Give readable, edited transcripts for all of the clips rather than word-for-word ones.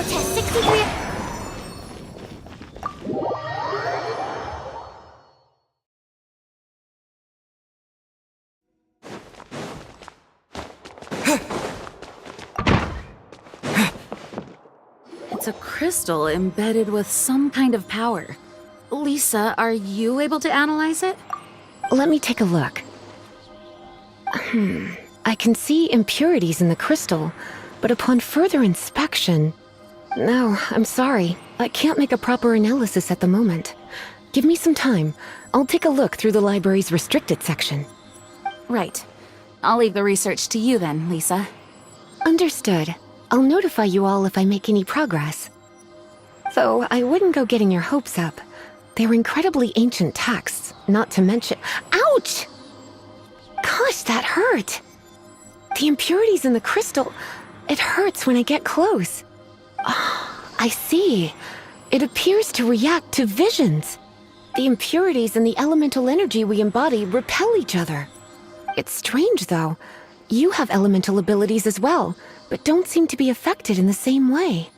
test 63. It's a crystal embedded with some kind of power. Lisa, are you able to analyze it? Let me take a look. I can see impurities in the crystal, but upon further inspection... No, I'm sorry. I can't make a proper analysis at the moment. Give me some time. I'll take a look through the library's restricted section. Right. I'll leave the research to you then, Lisa. Understood. I'll notify you all if I make any progress. Though I wouldn't go getting your hopes up. They're incredibly ancient texts, not to mention... Ouch! Gosh, that hurt! The impurities in the crystal... It hurts when I get close. Oh, I see. It appears to react to visions. The impurities and the elemental energy we embody repel each other. It's strange, though. You have elemental abilities as well, but don't seem to be affected in the same way.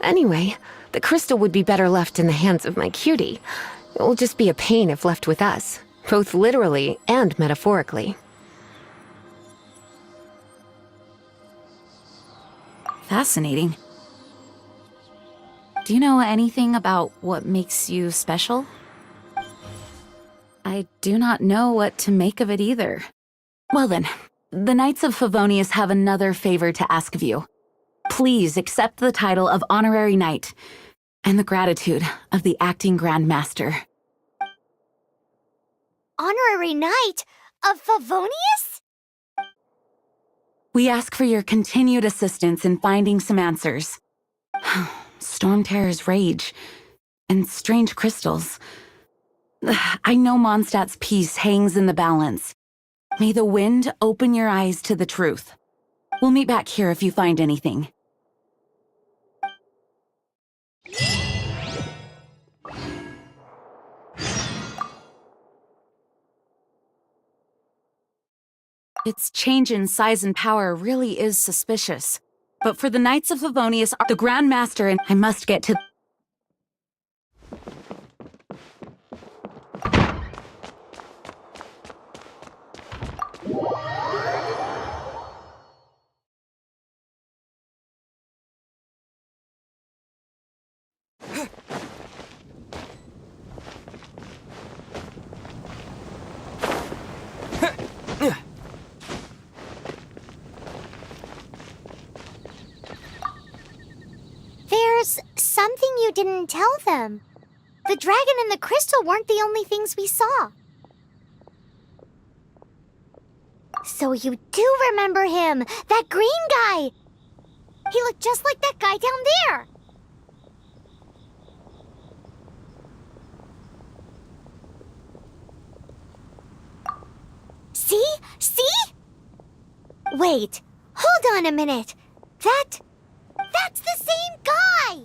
Anyway, the crystal would be better left in the hands of my cutie. It will just be a pain if left with us, both literally and metaphorically. Fascinating. Do you know anything about what makes you special? I do not know what to make of it either. Well then, the Knights of Favonius have another favor to ask of you. Please accept the title of Honorary Knight and the gratitude of the Acting Grand Master. Honorary Knight of Favonius? We ask for your continued assistance in finding some answers. Storm Terror's rage and strange crystals. I know Mondstadt's peace hangs in the balance. May the wind open your eyes to the truth. We'll meet back here if you find anything. Its change in size and power really is suspicious. But for the Knights of Favonius, the Grand Master and I must get to... There's something you didn't tell them. The dragon and the crystal weren't the only things we saw. So you do remember him, that green guy. He looked just like that guy down there. See? See? Wait, hold on a minute. That's the same guy!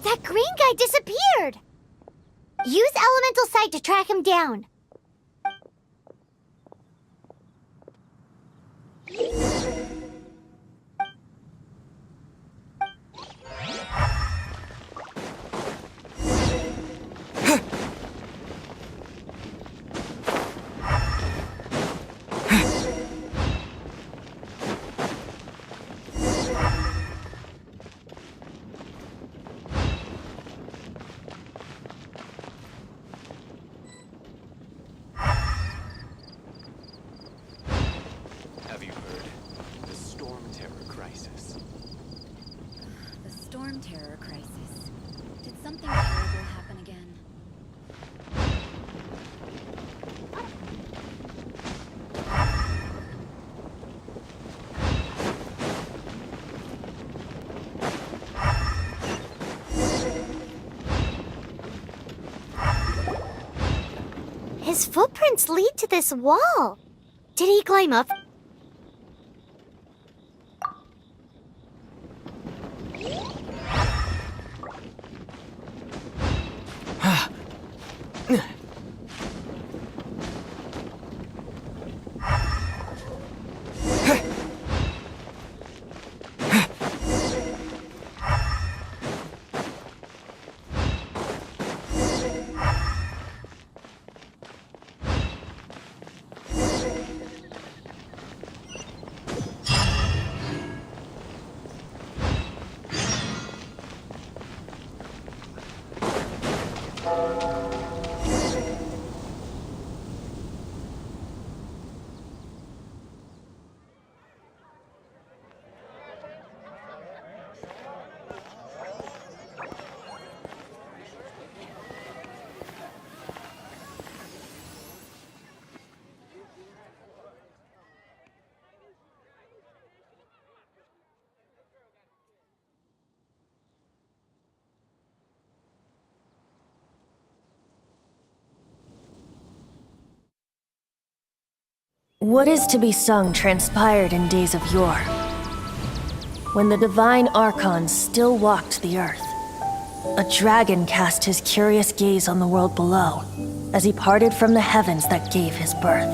That green guy disappeared! Use Elemental Sight to track him down. Have you heard? The Storm Terror crisis. The Storm Terror crisis. Did something terrible happen again? His footprints lead to this wall. Did he climb up? What is to be sung transpired in days of yore, when the divine archons still walked the earth. A dragon cast his curious gaze on the world below, as he parted from the heavens that gave his birth.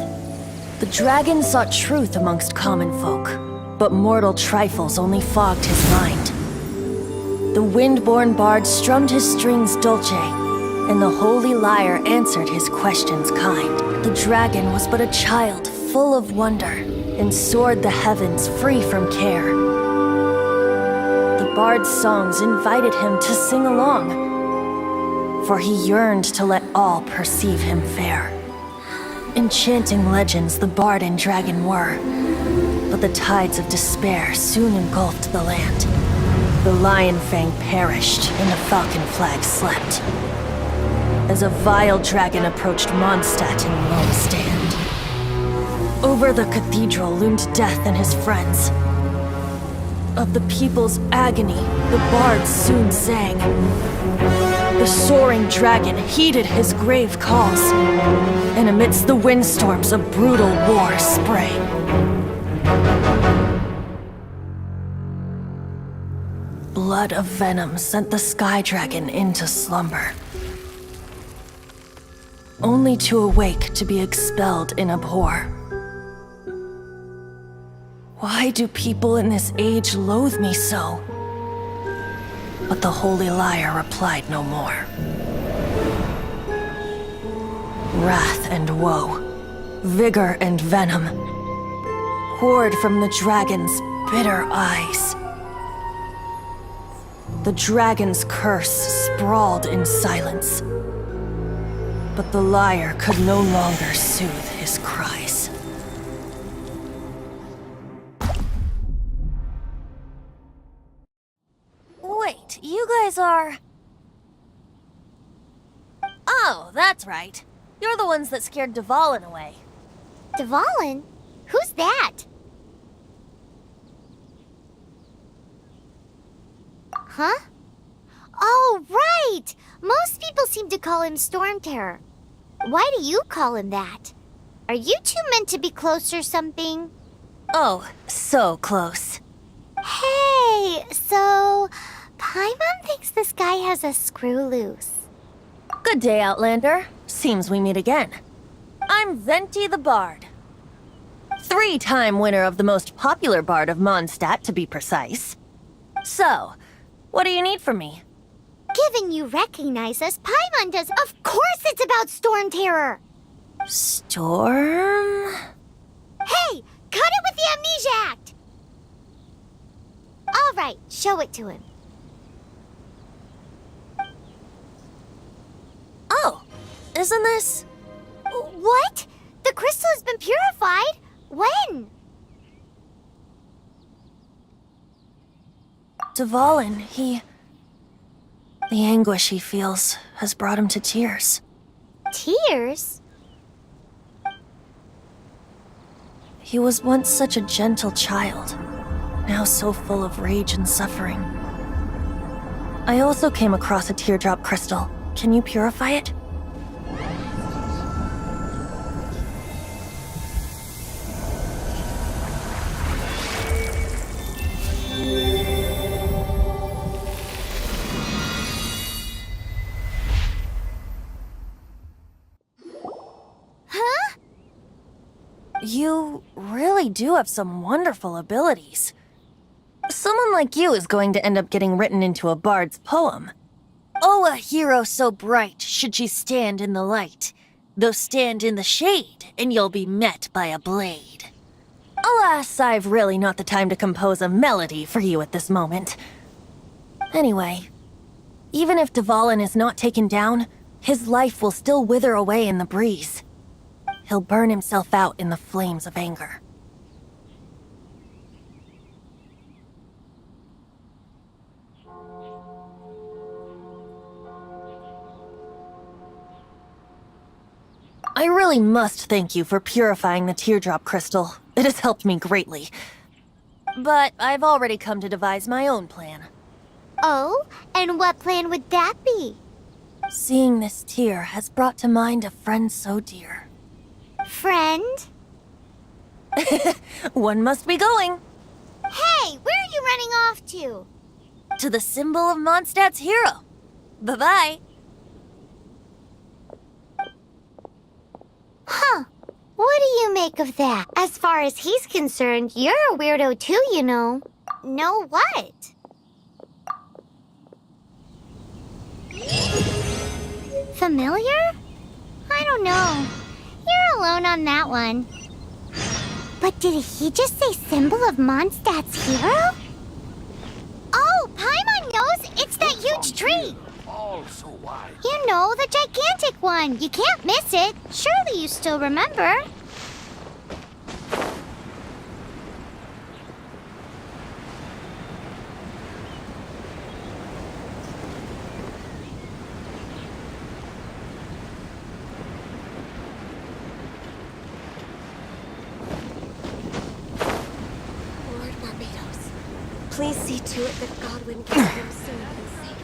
The dragon sought truth amongst common folk, but mortal trifles only fogged his mind. The wind-born bard strummed his strings dulce, and the holy lyre answered his questions kind. The dragon was but a child, full of wonder, and soared the heavens free from care. The bard's songs invited him to sing along, for he yearned to let all perceive him fair. Enchanting legends the bard and dragon were, but the tides of despair soon engulfed the land. The lion fang perished, and the falcon flag slept, as a vile dragon approached Mondstadt in lone stand. Over the cathedral loomed death and his friends. Of the people's agony, the bard soon sang. The soaring dragon heeded his grave calls, and amidst the windstorms a brutal war sprang. Blood of venom sent the sky dragon into slumber, only to awake to be expelled in abhor. Why do people in this age loathe me so? But the holy lyre replied no more. Wrath and woe, vigor and venom, poured from the dragon's bitter eyes. The dragon's curse sprawled in silence, but the lyre could no longer soothe his cries. Wait, you guys are... Oh, that's right. You're the ones that scared Dvalin away. Dvalin? Who's that? Huh? Oh, right! Most people seem to call him Storm Terror. Why do you call him that? Are you two meant to be close or something? Oh, so close. Hey, so... Paimon thinks this guy has a screw loose. Good day, Outlander. Seems we meet again. I'm Venti the Bard. 3-time winner of the most popular bard of Mondstadt, to be precise. So, what do you need from me? Given you recognize us, Paimon does. Of course it's about Storm Terror! Storm? Hey! Cut it with the Amnesia Act! Alright, show it to him. Oh, isn't this... What? The crystal has been purified? When? Dvalin, he... The anguish he feels has brought him to tears. Tears? He was once such a gentle child, now so full of rage and suffering. I also came across a teardrop crystal. Can you purify it? Huh? You really do have some wonderful abilities. Someone like you is going to end up getting written into a bard's poem. Oh, a hero so bright should she stand in the light, though stand in the shade, and you'll be met by a blade. Alas, I've really not the time to compose a melody for you at this moment. Anyway, even if Dvalin is not taken down, his life will still wither away in the breeze. He'll burn himself out in the flames of anger. I really must thank you for purifying the teardrop crystal. It has helped me greatly. But I've already come to devise my own plan. Oh, and what plan would that be? Seeing this tear has brought to mind a friend so dear. Friend? One must be going. Hey, where are you running off to? To the symbol of Mondstadt's hero. Bye-bye. Huh. What do you make of that? As far as he's concerned, you're a weirdo too, you know. Know what? Familiar? I don't know. You're alone on that one. But did he just say symbol of Mondstadt's hero? Oh, Paimon knows! It's that huge tree! All so wide. You know, the gigantic one. You can't miss it. Surely you still remember. Lord Barbados, please see to it that Godwin gets him soon and safe.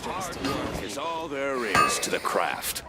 Hard work is all there is to the craft.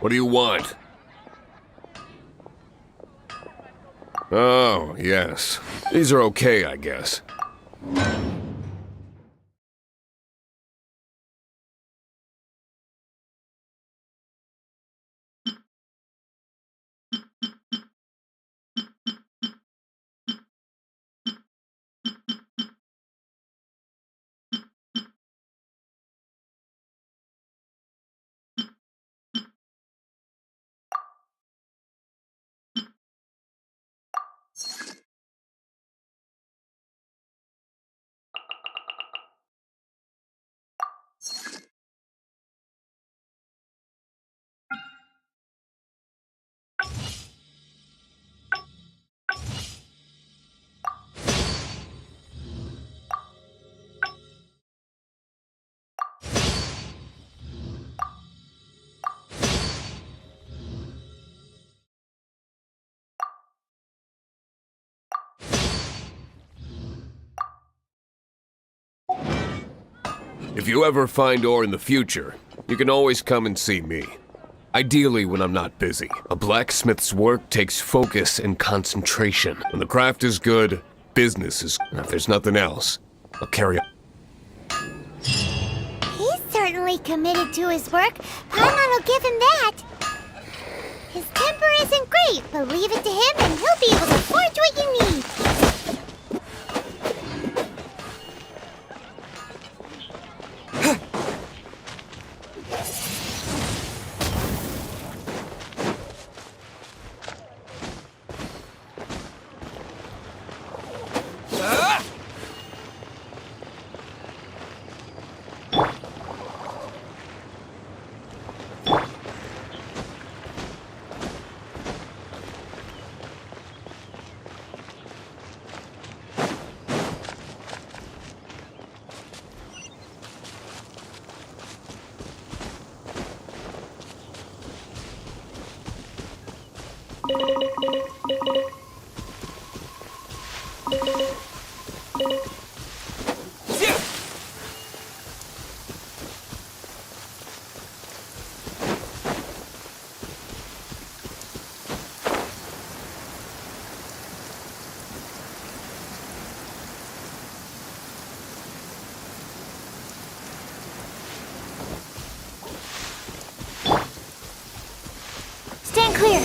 What do you want? Oh, yes. These are okay, I guess. If you ever find ore in the future, you can always come and see me. Ideally when I'm not busy. A blacksmith's work takes focus and concentration. When the craft is good, business is... And if there's nothing else, I'll carry on. He's certainly committed to his work. Paimon will give him that. His temper isn't great, but leave it to him and he'll be able to forge what you need. Stand clear.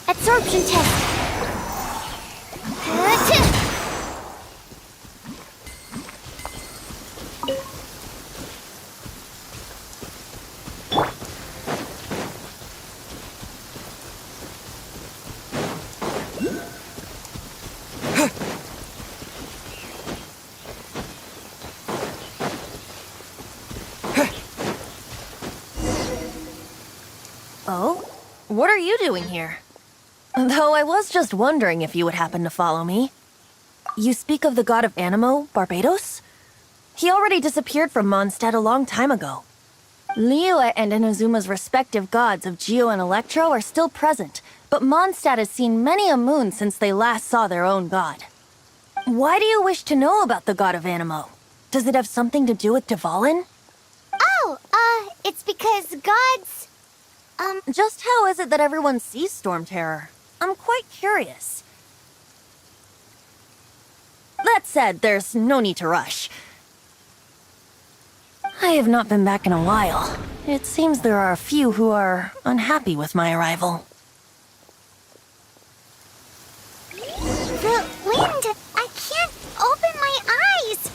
Absorption test. Oh? What are you doing here? Though I was just wondering if you would happen to follow me. You speak of the god of Anemo, Barbados? He already disappeared from Mondstadt a long time ago. Liyue and Inazuma's respective gods of Geo and Electro are still present, but Mondstadt has seen many a moon since they last saw their own god. Why do you wish to know about the god of Anemo? Does it have something to do with Dvalin? Oh, it's because gods... Just how is it that everyone sees Storm Terror? I'm quite curious. That said, there's no need to rush. I have not been back in a while. It seems there are a few who are unhappy with my arrival. The wind! I can't open my eyes!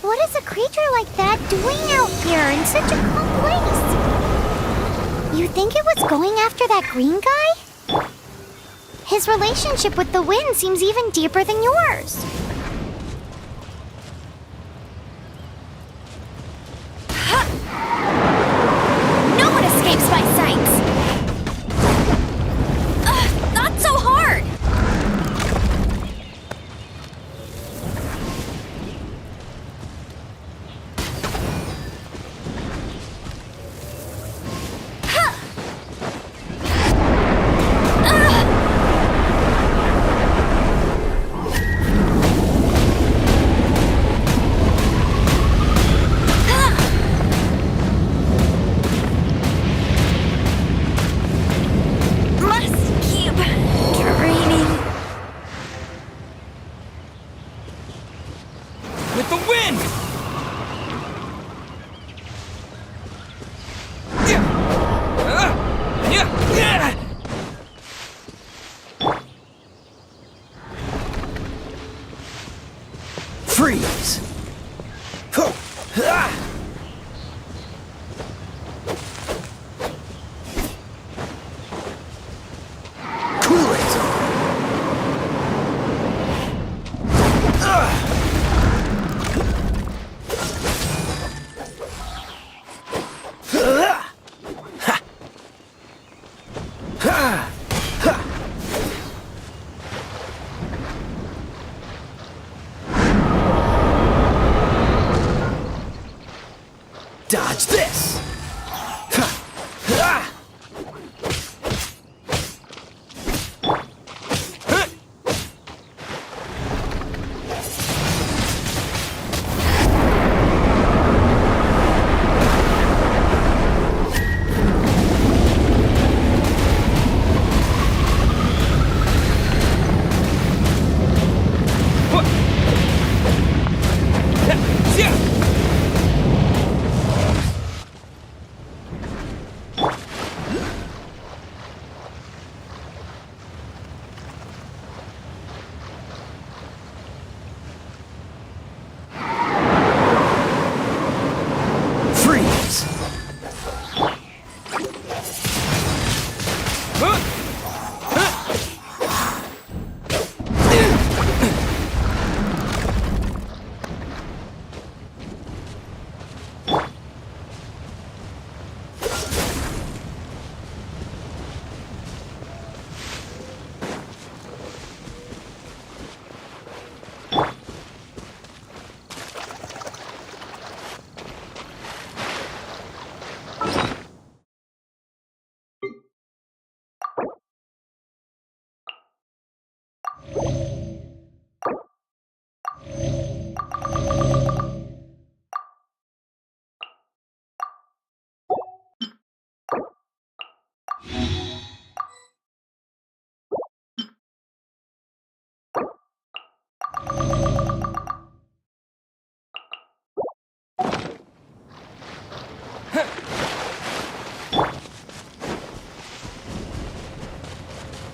What is a creature like that doing out here in such a calm place? You think it was going after that green guy? His relationship with the wind seems even deeper than yours. No one escapes my sights! Not so hard!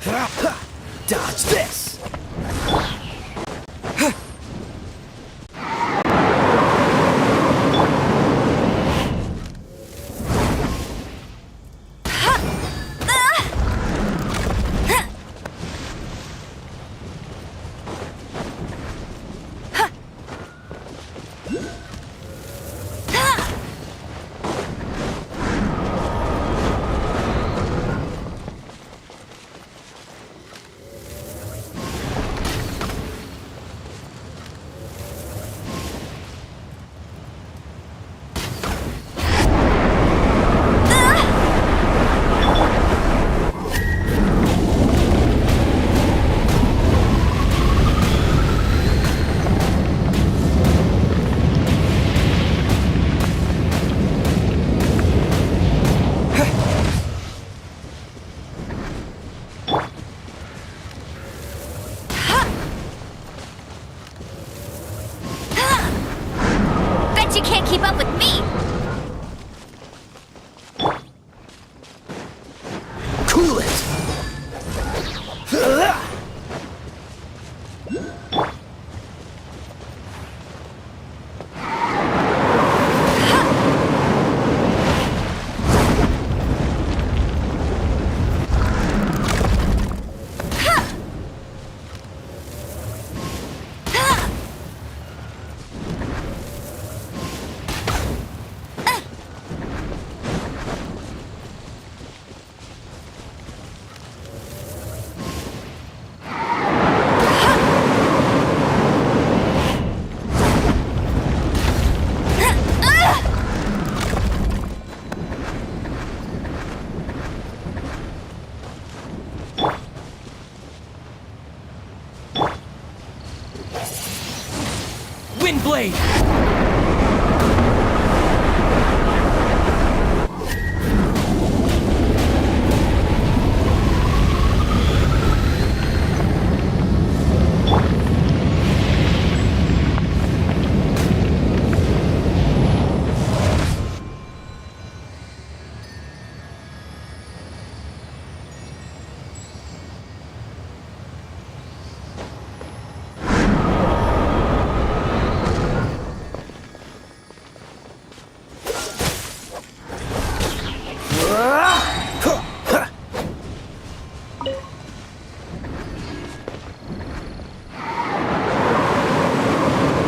Dodge this! Bet you can't keep up with me! Cool it! Windblade!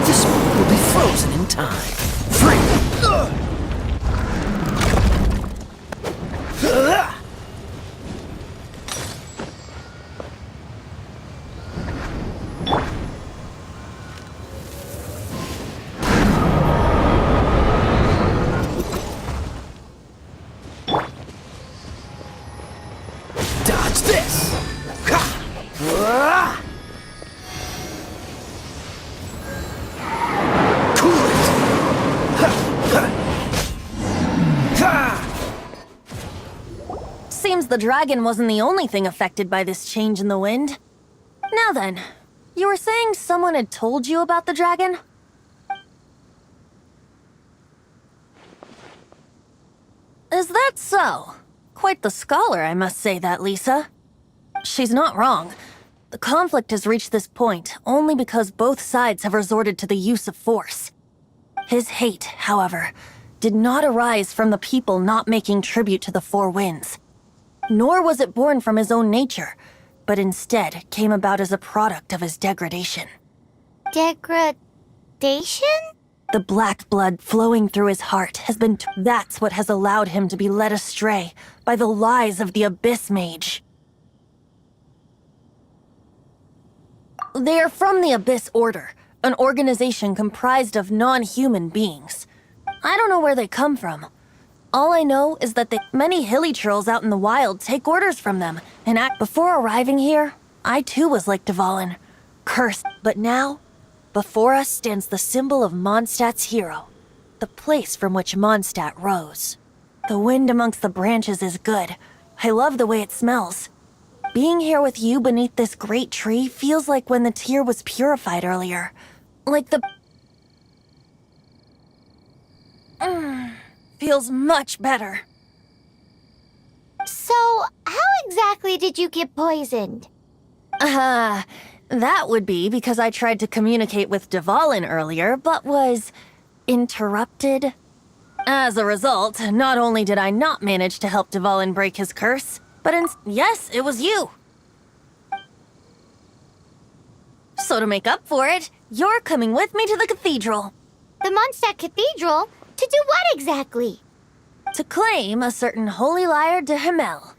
This one will be frozen in time. Free! Dodge this! Ha! Cool it! Seems the dragon wasn't the only thing affected by this change in the wind. Now then, you were saying someone had told you about the dragon? Is that so? Quite the scholar, I must say that, Lisa. She's not wrong. The conflict has reached this point only because both sides have resorted to the use of force. His hate, however, did not arise from the people not making tribute to the Four Winds. Nor was it born from his own nature, but instead came about as a product of his degradation. Degradation? The black blood flowing through his heart has been that's what has allowed him to be led astray by the lies of the Abyss Mage. They are from the Abyss Order, an organization comprised of non-human beings. I don't know where they come from. All I know is that many hilly trolls out in the wild take orders from them and act. Before arriving here, I too was like Dvalin, cursed. But now, before us stands the symbol of Mondstadt's hero, the place from which Mondstadt rose. The wind amongst the branches is good. I love the way it smells. Being here with you beneath this great tree feels like when the tear was purified earlier. Like the... feels much better. So, how exactly did you get poisoned? That would be because I tried to communicate with Dvalin earlier, but was interrupted. As a result, not only did I not manage to help Dvalin break his curse, but yes, it was you. So to make up for it, you're coming with me to the cathedral. The Mondstadt Cathedral? To do what exactly? To claim a certain holy lyre de Himmel.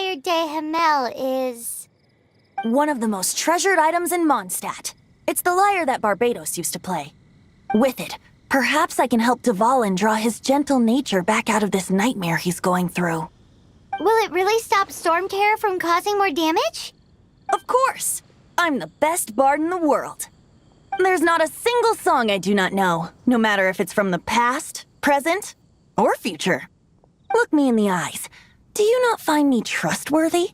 Lyre de Himmel is... One of the most treasured items in Mondstadt. It's the lyre that Barbados used to play. With it, perhaps I can help Dvalin draw his gentle nature back out of this nightmare he's going through. Will it really stop Storm Terror from causing more damage? Of course! I'm the best bard in the world. There's not a single song I do not know, no matter if it's from the past, present, or future. Look me in the eyes. Do you not find me trustworthy?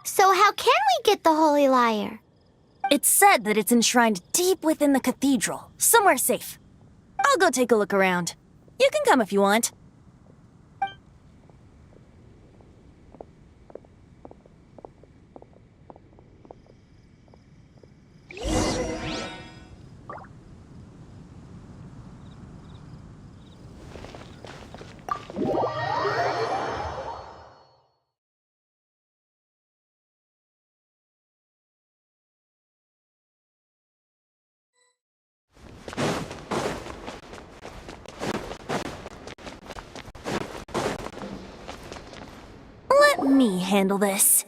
So how can we get the Holy Lyre? It's said that it's enshrined deep within the cathedral, somewhere safe. I'll go take a look around. You can come if you want. Let me handle this.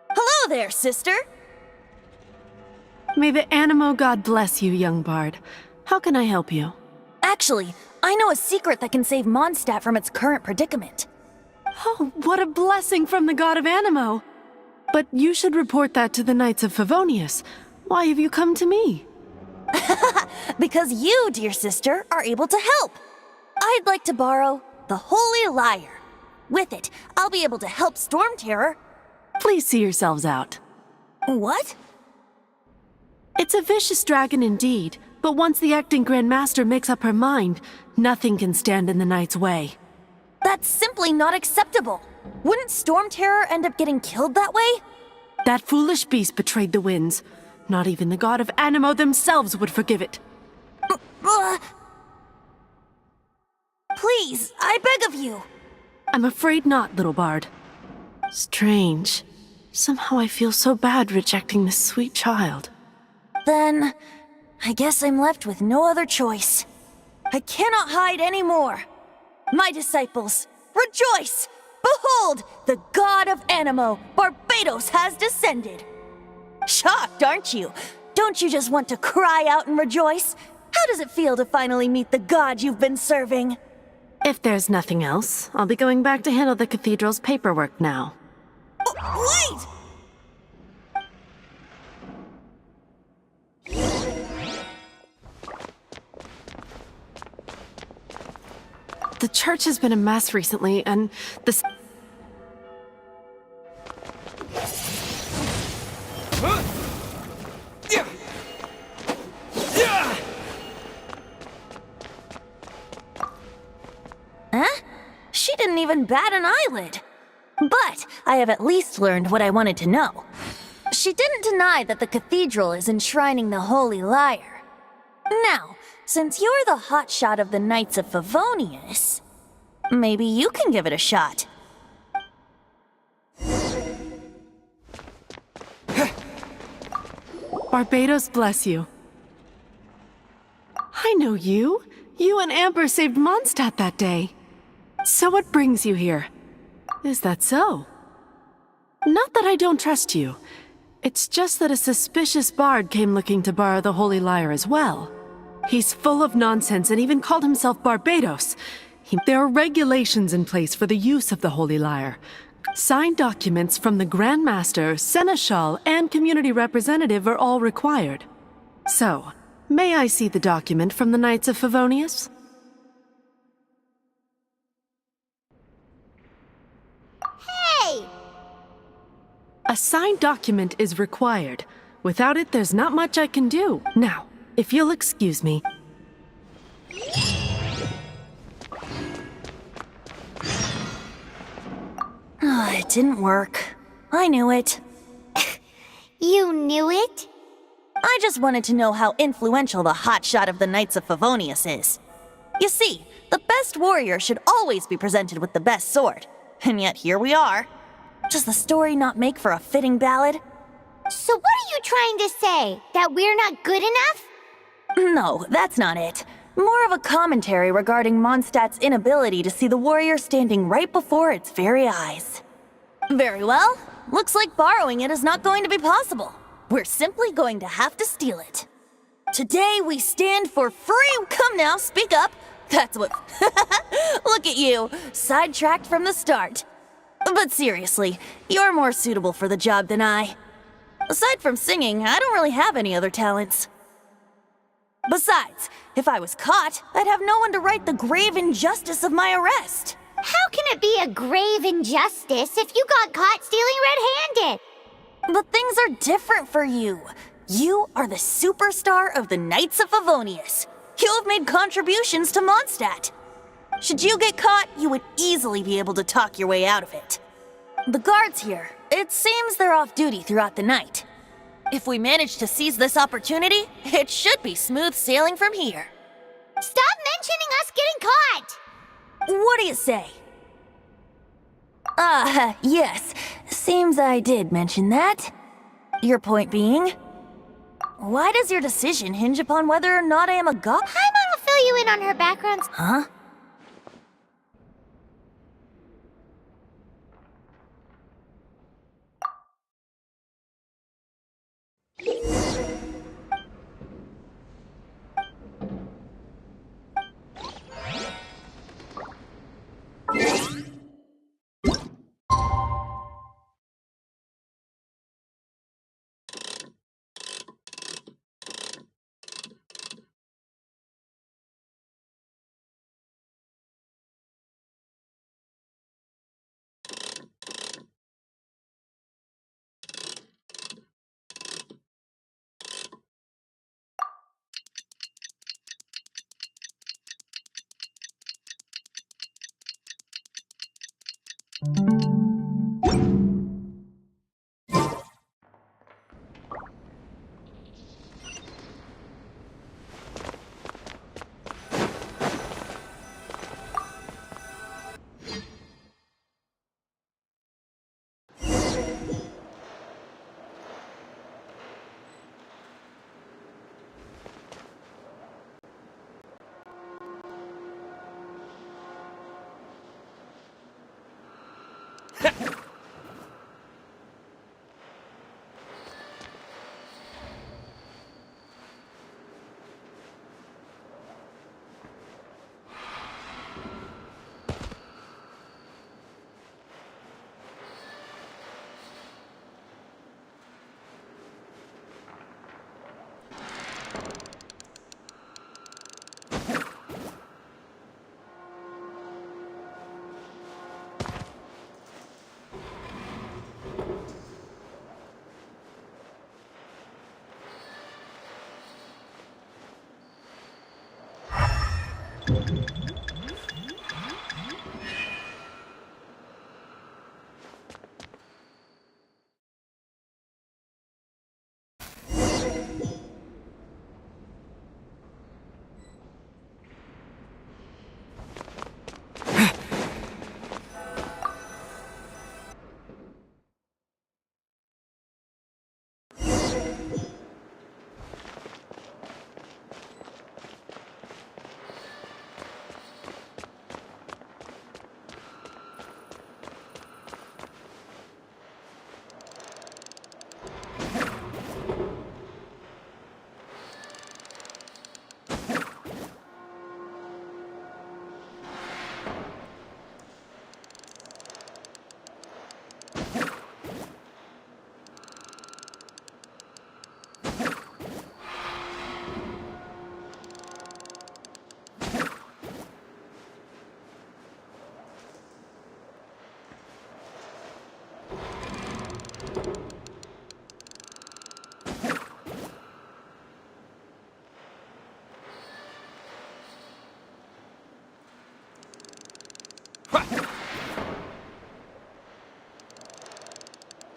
Hello there, sister! May the Animo God bless you, young bard. How can I help you? Actually, I know a secret that can save Mondstadt from its current predicament. Oh, what a blessing from the god of Animo! But you should report that to the Knights of Favonius. Why have you come to me? Because you, dear sister, are able to help. I'd like to borrow the Holy Lyre. With it, I'll be able to help Storm Terror. Please see yourselves out. What? It's a vicious dragon indeed, but once the acting Grand Master makes up her mind, nothing can stand in the Knight's way. That's simply not acceptable. Wouldn't Storm Terror end up getting killed that way? That foolish beast betrayed the winds. Not even the god of Animo themselves would forgive it. Please, I beg of you. I'm afraid not, little bard. Strange. Somehow I feel so bad rejecting this sweet child. Then, I guess I'm left with no other choice. I cannot hide anymore. My disciples, rejoice! Behold, the god of Animo, Barbados, has descended. Shocked, aren't you? Don't you just want to cry out and rejoice? How does it feel to finally meet the god you've been serving? If there's nothing else, I'll be going back to handle the cathedral's paperwork now. Wait! The church has been a mess recently, and the... Huh? She didn't even bat an eyelid. But I have at least learned what I wanted to know. She didn't deny that the cathedral is enshrining the Holy Lyre. Now, since you're the hotshot of the Knights of Favonius, maybe you can give it a shot. Barbados bless you. I know you. You and Amber saved Mondstadt that day. So what brings you here? Is that so? Not that I don't trust you. It's just that a suspicious bard came looking to borrow the Holy Lyre as well. He's full of nonsense and even called himself Barbados. There are regulations in place for the use of the Holy Lyre. Signed documents from the Grand Master, Seneschal, and community representative are all required. So, may I see the document from the Knights of Favonius? Hey! A signed document is required. Without it, there's not much I can do. Now, if you'll excuse me. It didn't work. I knew it. You knew it? I just wanted to know how influential the hotshot of the Knights of Favonius is. You see, the best warrior should always be presented with the best sword. And yet here we are. Does the story not make for a fitting ballad? So what are you trying to say? That we're not good enough? No, that's not it. More of a commentary regarding Mondstadt's inability to see the warrior standing right before its very eyes. Very well. Looks like borrowing it is not going to be possible. We're simply going to have to steal it. Today we stand for free. Come now, speak up. That's what... Look at you, sidetracked from the start. But seriously, you're more suitable for the job than I. Aside from singing, I don't really have any other talents. Besides, if I was caught, I'd have no one to right the grave injustice of my arrest. How can it be a grave injustice if you got caught stealing red-handed? But things are different for you. You are the superstar of the Knights of Favonius. You have made contributions to Mondstadt. Should you get caught, you would easily be able to talk your way out of it. The guards here, it seems they're off duty throughout the night. If we manage to seize this opportunity, it should be smooth sailing from here. Stop mentioning us getting caught! What do you say? Yes. Seems I did mention that. Your point being? Why does your decision hinge upon whether or not I am a god? Paimon will fill you in on her background. Huh?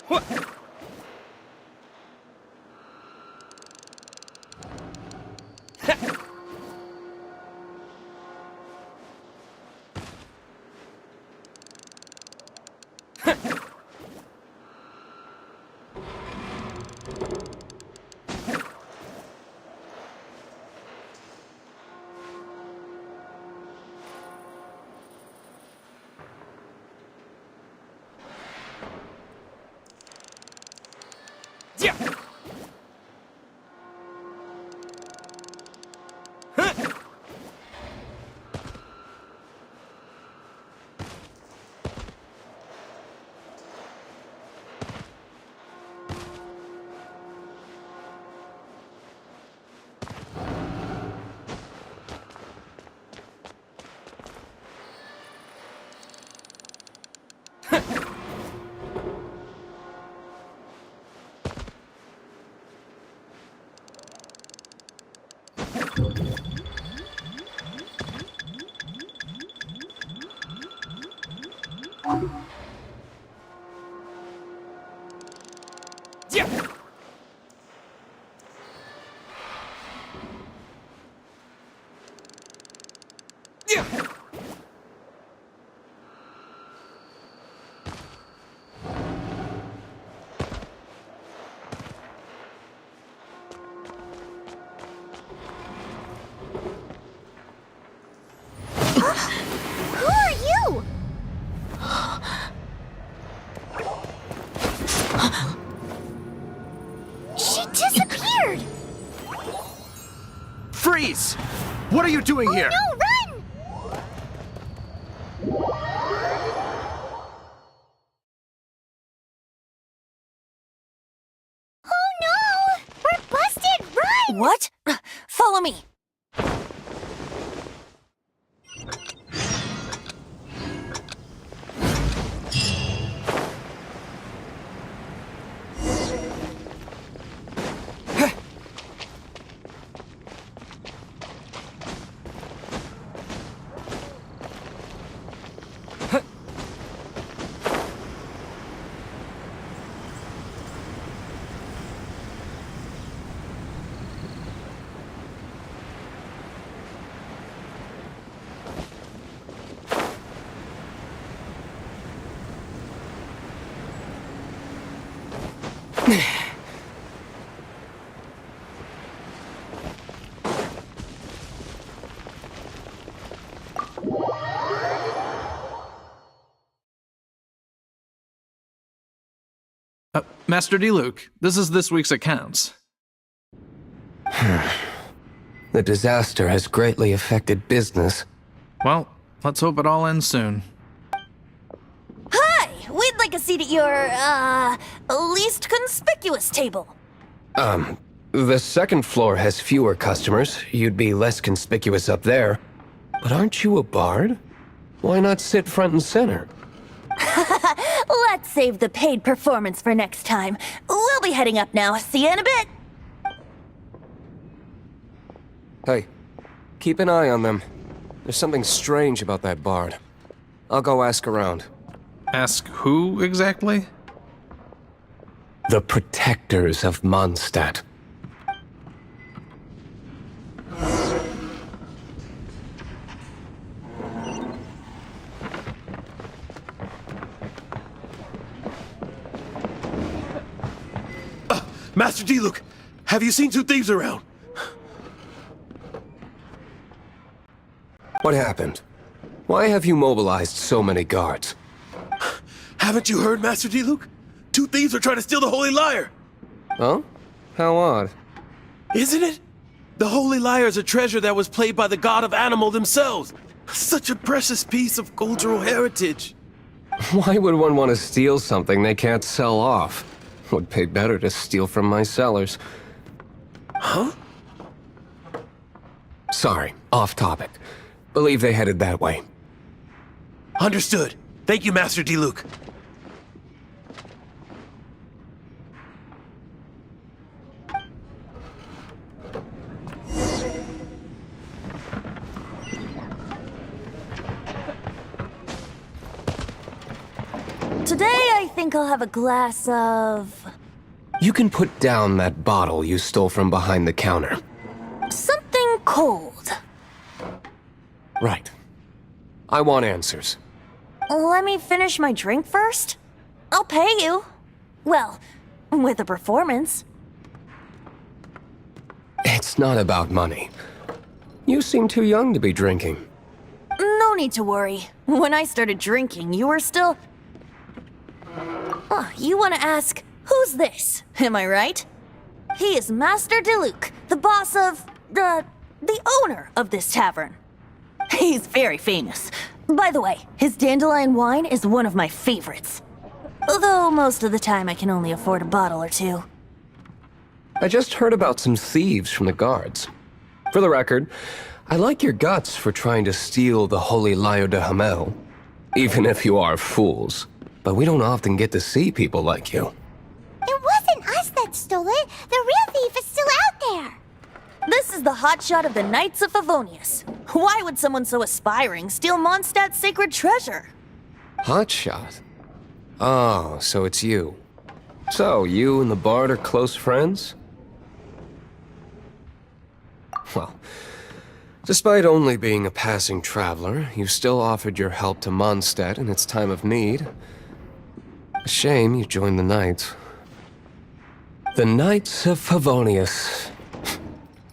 Who are you? She disappeared! Freeze! What are you doing here? No, run! Oh no! We're busted! Run! What? Follow me. Master D-Luke, this is this week's accounts. The disaster has greatly affected business. Well, let's hope it all ends soon. Hi! We'd like a seat at your, least conspicuous table. The second floor has fewer customers. You'd be less conspicuous up there. But aren't you a bard? Why not sit front and center? Let's save the paid performance for next time. We'll be heading up now. See you in a bit. Hey, keep an eye on them. There's something strange about that bard. I'll go ask around. Ask who exactly? The protectors of Mondstadt. Master D-Luke, have you seen two thieves around? What happened? Why have you mobilized so many guards? Haven't you heard, Master D-Luke? Two thieves are trying to steal the Holy Lyre! Huh? How odd. Isn't it? The Holy Lyre is a treasure that was played by the god of animal themselves. Such a precious piece of cultural heritage. Why would one want to steal something they can't sell off? Would pay better to steal from my sellers. Huh? Sorry, off topic. Believe they headed that way. Understood. Thank you, Master D-Luke. Today I think I'll have a glass of... You can put down that bottle you stole from behind the counter. something cold. Right. I want answers. Let me finish my drink first. I'll pay you. Well, with a performance. It's not about money. You seem too young to be drinking. No need to worry. When I started drinking, you were still... Oh, you want to ask, who's this? Am I right? He is Master Diluc, the boss of... the owner of this tavern. He's very famous. By the way, his dandelion wine is one of my favorites. Although most of the time I can only afford a bottle or two. I just heard about some thieves from the guards. For the record, I like your guts for trying to steal the Holy Lyre de Hamel. Even if you are fools. But we don't often get to see people like you. It wasn't us that stole it. The real thief is still out there. This is the hotshot of the Knights of Favonius. Why would someone so aspiring steal Mondstadt's sacred treasure? Hotshot? Oh, so it's you. So, you and the Bard are close friends? Well, despite only being a passing traveler, you still offered your help to Mondstadt in its time of need. A shame you joined the Knights. The Knights of Favonius.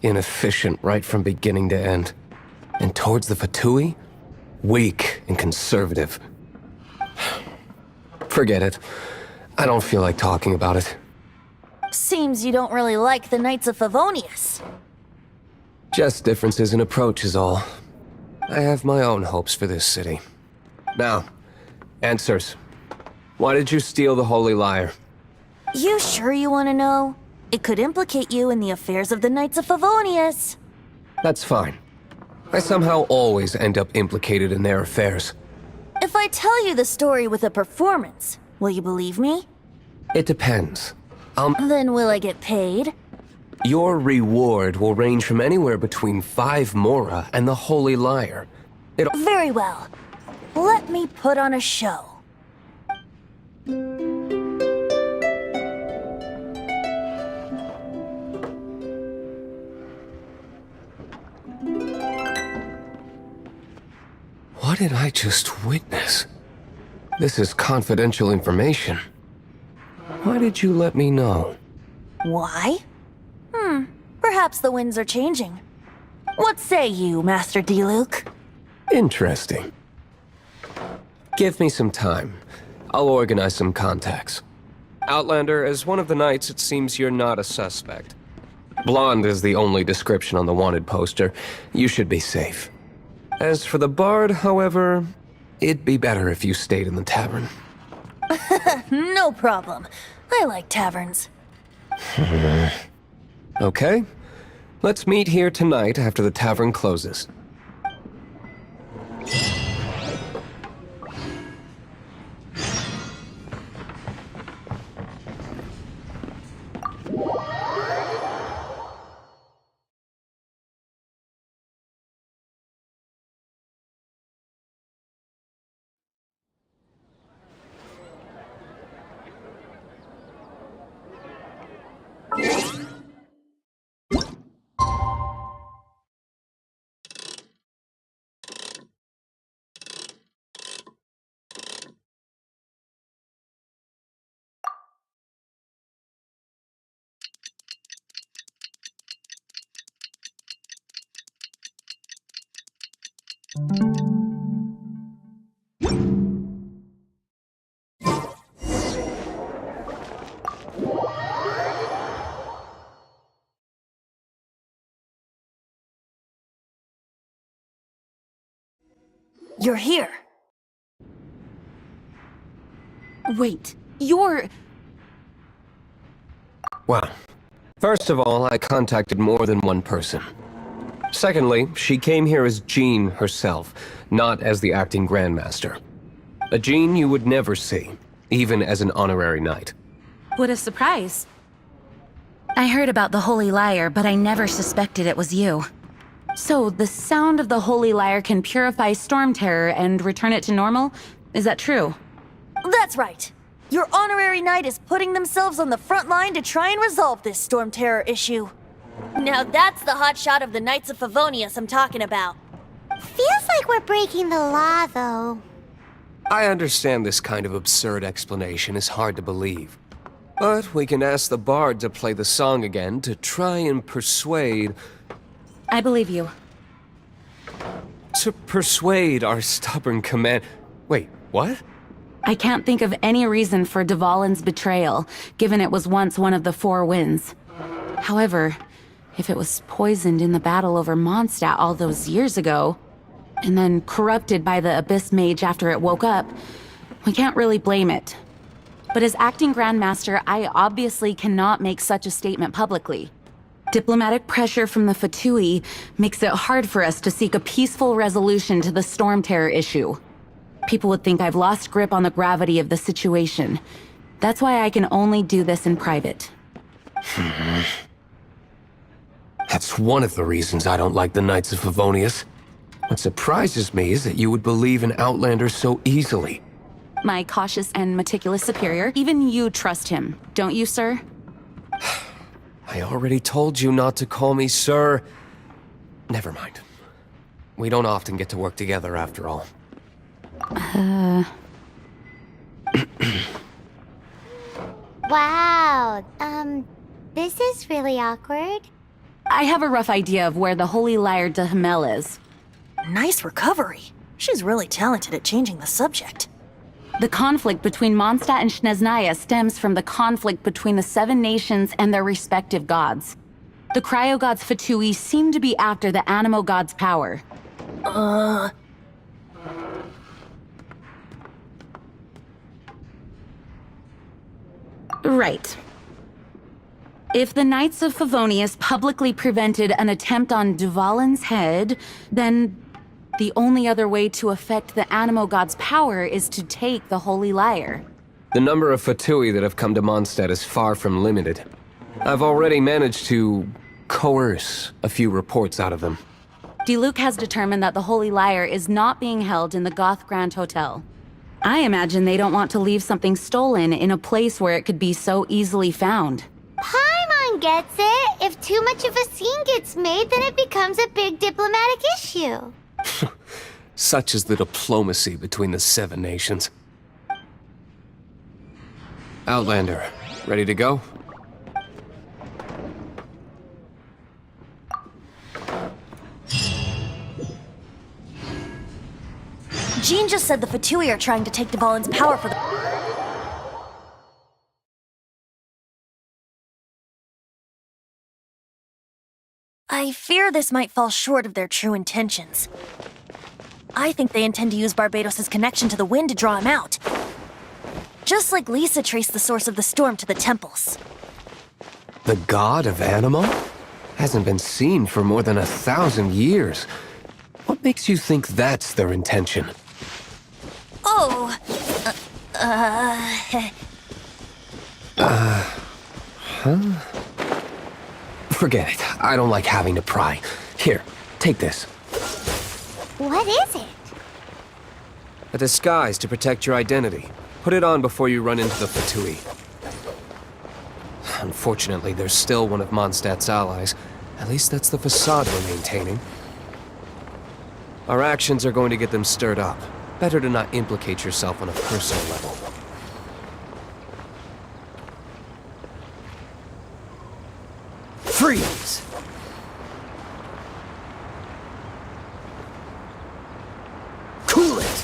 Inefficient right from beginning to end. And towards the Fatui, weak and conservative. Forget it. I don't feel like talking about it. Seems you don't really like the Knights of Favonius. Just differences in approach is all. I have my own hopes for this city. Now, answers. Why did you steal the Holy Lyre? You sure you want to know? It could implicate you in the affairs of the Knights of Favonius. That's fine. I somehow always end up implicated in their affairs. If I tell you the story with a performance, will you believe me? It depends. Then will I get paid? Your reward will range from anywhere between 5 Mora and the Holy Lyre. Very well. Let me put on a show. What did I just witness? This is confidential information. Why did you let me know? Why? Perhaps the winds are changing. What say you, Master Diluc? Interesting. Give me some time. I'll organize some contacts. Outlander, as one of the knights, it seems you're not a suspect. Blonde is the only description on the wanted poster. You should be safe. As for the Bard, however, it'd be better if you stayed in the tavern. No problem. I like taverns. Okay. Let's meet here tonight after the tavern closes. You're here. Wait, you're... Well, first of all, I contacted more than one person. Secondly, she came here as Jean herself, not as the acting Grandmaster. A Jean you would never see, even as an honorary knight. What a surprise. I heard about the Holy Lyre, but I never suspected it was you. So, the sound of the Holy Lyre can purify Storm Terror and return it to normal? Is that true? That's right. Your honorary knight is putting themselves on the front line to try and resolve this storm terror issue. Now that's the hotshot of the Knights of Favonius I'm talking about. Feels like we're breaking the law, though. I understand this kind of absurd explanation is hard to believe. But we can ask the bard to play the song again to try and persuade... I believe you. To persuade our stubborn command... Wait, what? I can't think of any reason for Dvalin's betrayal, given it was once one of the Four Winds. However, if it was poisoned in the battle over Mondstadt all those years ago, and then corrupted by the Abyss Mage after it woke up, we can't really blame it. But as acting Grandmaster, I obviously cannot make such a statement publicly. Diplomatic pressure from the Fatui makes it hard for us to seek a peaceful resolution to the storm terror issue. People would think I've lost grip on the gravity of the situation. That's why I can only do this in private. That's one of the reasons I don't like the Knights of Favonius. What surprises me is that you would believe in Outlander so easily. My cautious and meticulous superior, even you trust him, don't you, sir? I already told you not to call me sir. Never mind. We don't often get to work together after all. Wow, this is really awkward. I have a rough idea of where the Holy Lyre de Himmel is. Nice recovery. She's really talented at changing the subject. The conflict between Mondstadt and Snezhnaya stems from the conflict between the Seven Nations and their respective gods. The cryo-gods Fatui seem to be after the Animo god's power. Right. If the Knights of Favonius publicly prevented an attempt on Dvalin's head, then the only other way to affect the Animo god's power is to take the Holy Lyre. The number of Fatui that have come to Mondstadt is far from limited. I've already managed to coerce a few reports out of them. Diluc has determined that the Holy Lyre is not being held in the Goth Grand Hotel. I imagine they don't want to leave something stolen in a place where it could be so easily found. Paimon gets it. If too much of a scene gets made, then it becomes a big diplomatic issue. Such is the diplomacy between the Seven Nations. Outlander, ready to go? Jean just said the Fatui are trying to take Dvalin's power for the... I fear this might fall short of their true intentions. I think they intend to use Barbados' connection to the wind to draw him out. Just like Lisa traced the source of the storm to the temples. The god of Animo? Hasn't been seen for more than 1,000 years. What makes you think that's their intention? Oh, Forget it. I don't like having to pry. Here, take this. What is it? A disguise to protect your identity. Put it on before you run into the Fatui. Unfortunately, there's still one of Mondstadt's allies. At least that's the facade we're maintaining. Our actions are going to get them stirred up. Better to not implicate yourself on a personal level. Freeze! Cool it!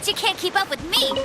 Bet you can't keep up with me!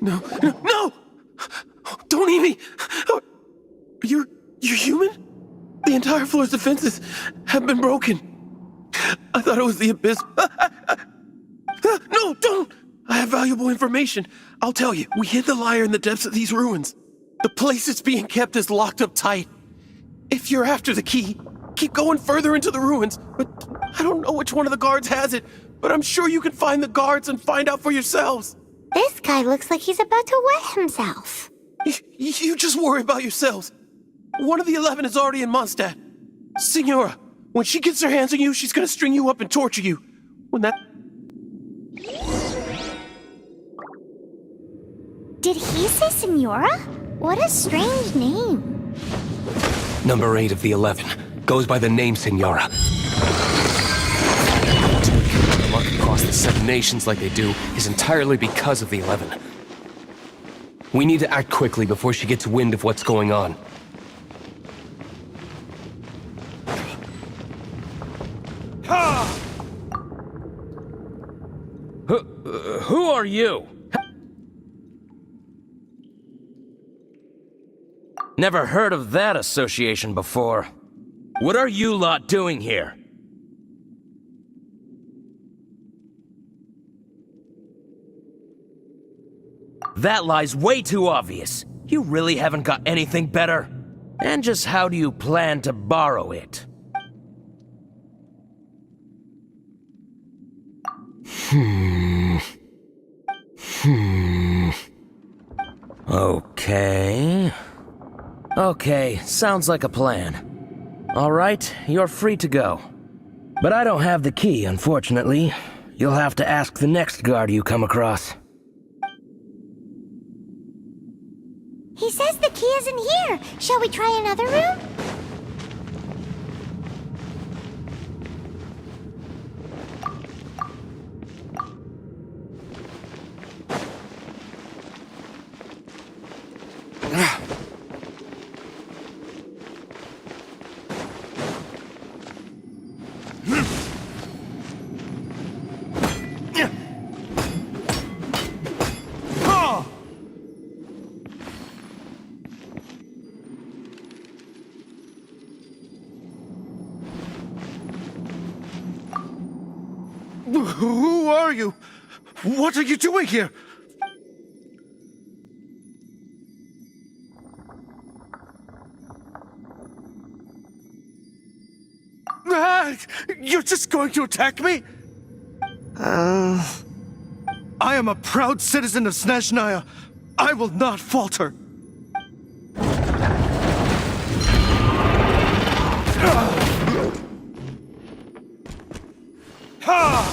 No, no, no! Don't eat me! You're human? The entire floor's defenses have been broken. I thought it was the abyss. No, don't! I have valuable information. I'll tell you. We hid the lyre in the depths of these ruins. The place it's being kept is locked up tight. If you're after the key, keep going further into the ruins. But I don't know which one of the guards has it, but I'm sure you can find the guards and find out for yourselves. This guy looks like he's about to wet himself. You just worry about yourselves. One of the 11 is already in Mondstadt. Signora, when she gets her hands on you, she's gonna string you up and torture you. When that... Did he say Senora? What a strange name. Number 8 of the 11 goes by the name Senora. To luck across the 7 nations like they do is entirely because of the 11. We need to act quickly before she gets wind of what's going on. Who are you? Never heard of that association before. What are you lot doing here? That lie's way too obvious. You really haven't got anything better? And just how do you plan to borrow it? Okay, sounds like a plan. All right, you're free to go. But I don't have the key, unfortunately. You'll have to ask the next guard you come across. He says the key isn't here. Shall we try another room? Who are you? What are you doing here? Ah, you're just going to attack me? I am a proud citizen of Snezhnaya. I will not falter. Ha!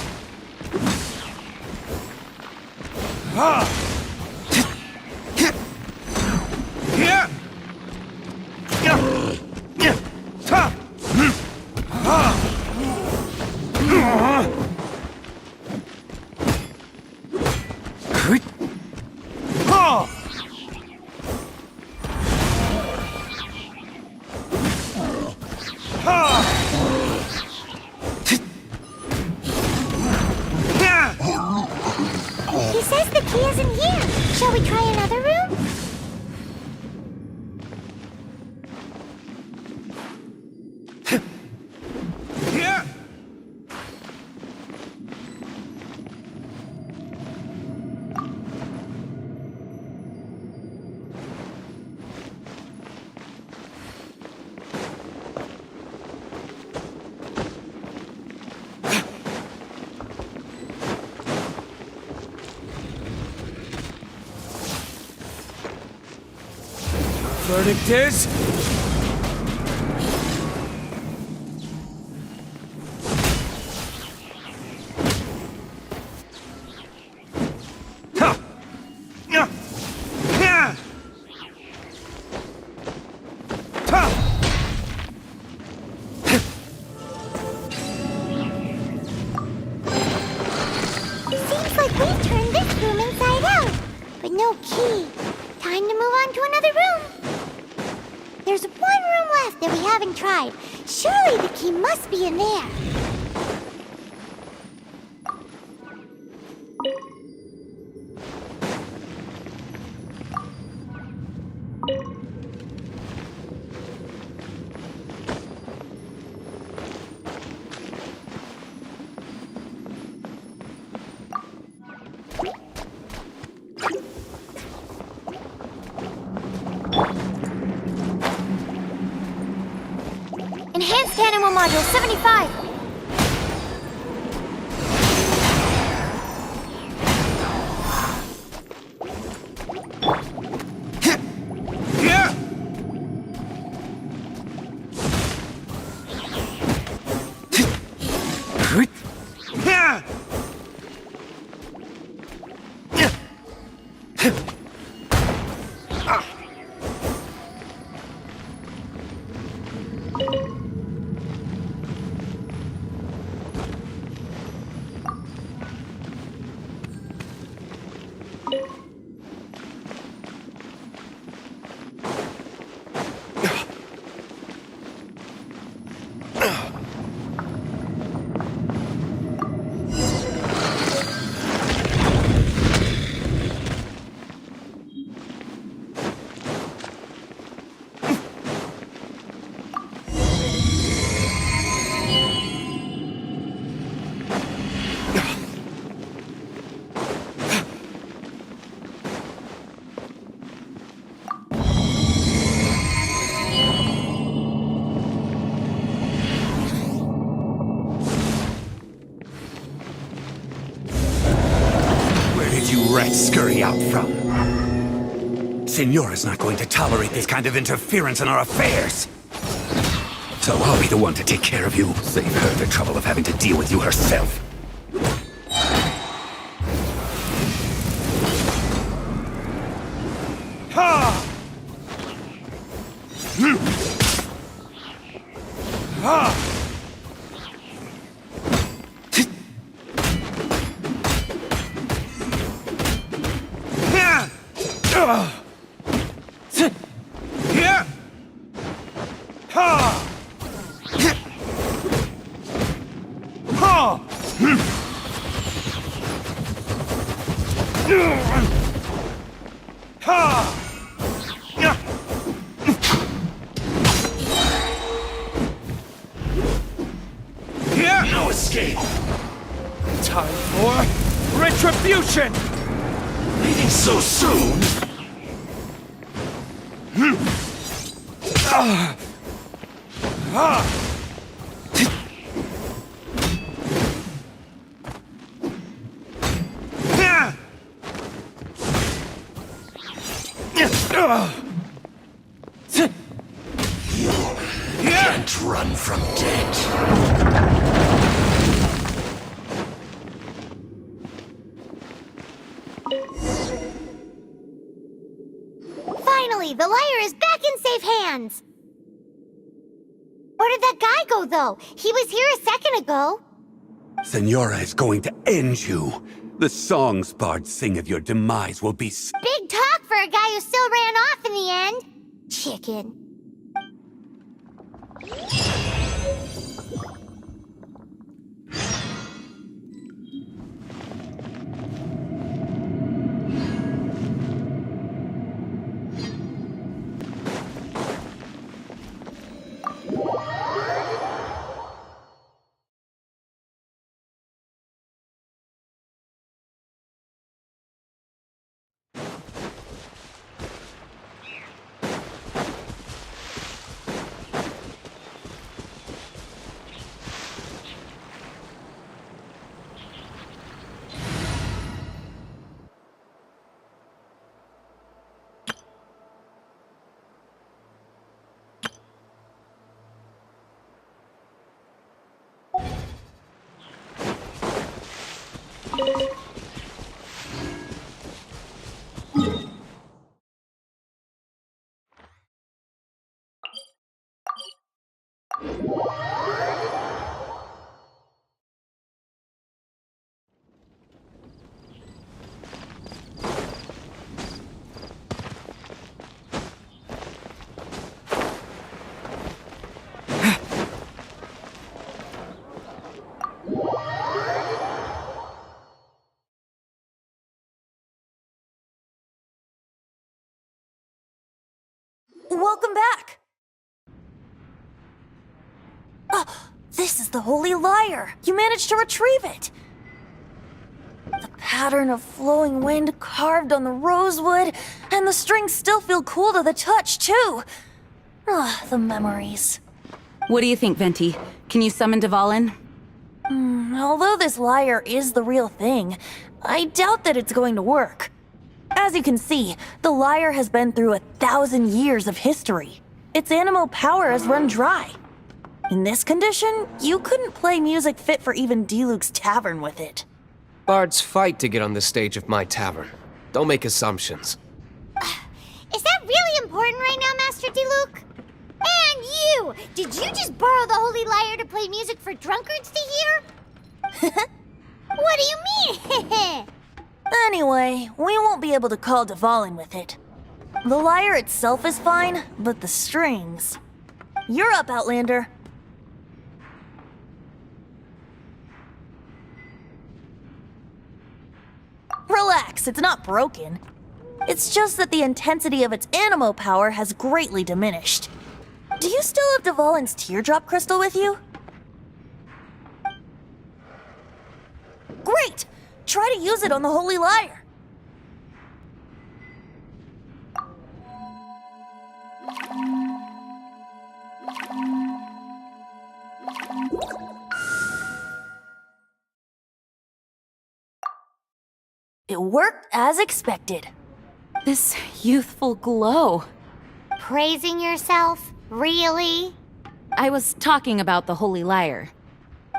He says the key isn't here. Shall we try another room? Verdict is... Seems like we've turned this room inside out, but no key. Time to move on to another room. There's one room left that we haven't tried. Surely the key must be in there. Enhanced Animal Module 75. You rats scurry out from? Signora's not going to tolerate this kind of interference in our affairs. So I'll be the one to take care of you. Save her the trouble of having to deal with you herself. No escape. Time for retribution! Leaving so soon? Can't run from death. Finally, the lyre is back in safe hands! Where did that guy go, though? He was here a second ago. Senora is going to end you. The songs bards sing of your demise will be Big talk for a guy who still ran off in the end. Chicken. Welcome back! Oh, this is the Holy Lyre! You managed to retrieve it! The pattern of flowing wind carved on the rosewood, and the strings still feel cool to the touch, too! Ah, the memories. What do you think, Venti? Can you summon Dvalin? Although this lyre is the real thing, I doubt that it's going to work. As you can see, the lyre has been through 1,000 years of history. Its animo power has run dry. In this condition, you couldn't play music fit for even Diluc's tavern with it. Bards fight to get on the stage of my tavern. Don't make assumptions. Is that really important right now, Master Diluc? And you! Did you just borrow the Holy Lyre to play music for drunkards to hear? What do you mean? Anyway, we won't be able to call Dvalin with it. The lyre itself is fine, but the strings... You're up, Outlander. Relax, it's not broken. It's just that the intensity of its animo power has greatly diminished. Do you still have Dvalin's teardrop crystal with you? Great! Try to use it on the Holy Lyre. It worked as expected. This youthful glow. Praising yourself? Really? I was talking about the Holy Lyre.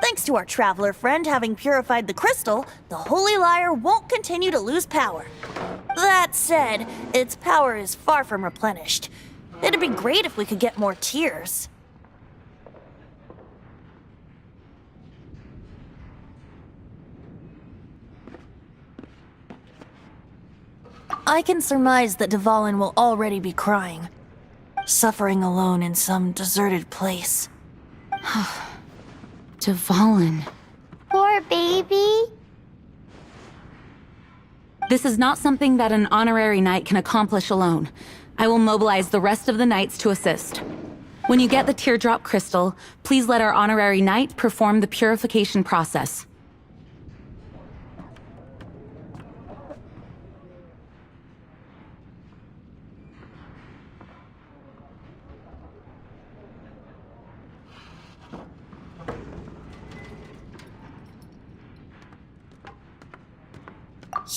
Thanks to our traveler friend having purified the crystal, the Holy Lyre won't continue to lose power. That said, its power is far from replenished. It'd be great if we could get more tears. I can surmise that Dvalin will already be crying, suffering alone in some deserted place. Dvalin. Poor baby. This is not something that an honorary knight can accomplish alone. I will mobilize the rest of the knights to assist. When you get the teardrop crystal, please let our honorary knight perform the purification process.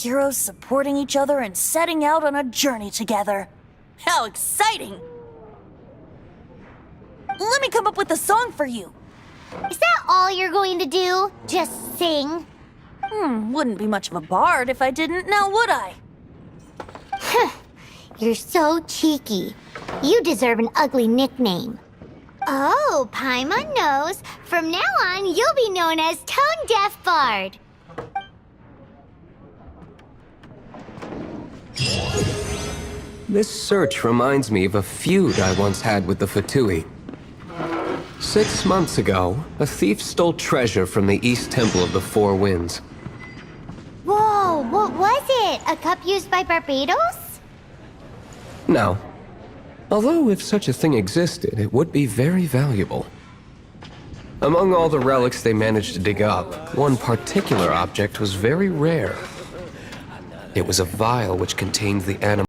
Heroes supporting each other and setting out on a journey together. How exciting! Let me come up with a song for you. Is that all you're going to do? Just sing? Wouldn't be much of a bard if I didn't, now would I? You're so cheeky. You deserve an ugly nickname. Oh, Paimon knows. From now on, you'll be known as Tone Deaf Bard. This search reminds me of a feud I once had with the Fatui. 6 months ago, a thief stole treasure from the East Temple of the Four Winds. Whoa, what was it? A cup used by Barbados? No. Although if such a thing existed, it would be very valuable. Among all the relics they managed to dig up, one particular object was very rare. It was a vial which contained the animal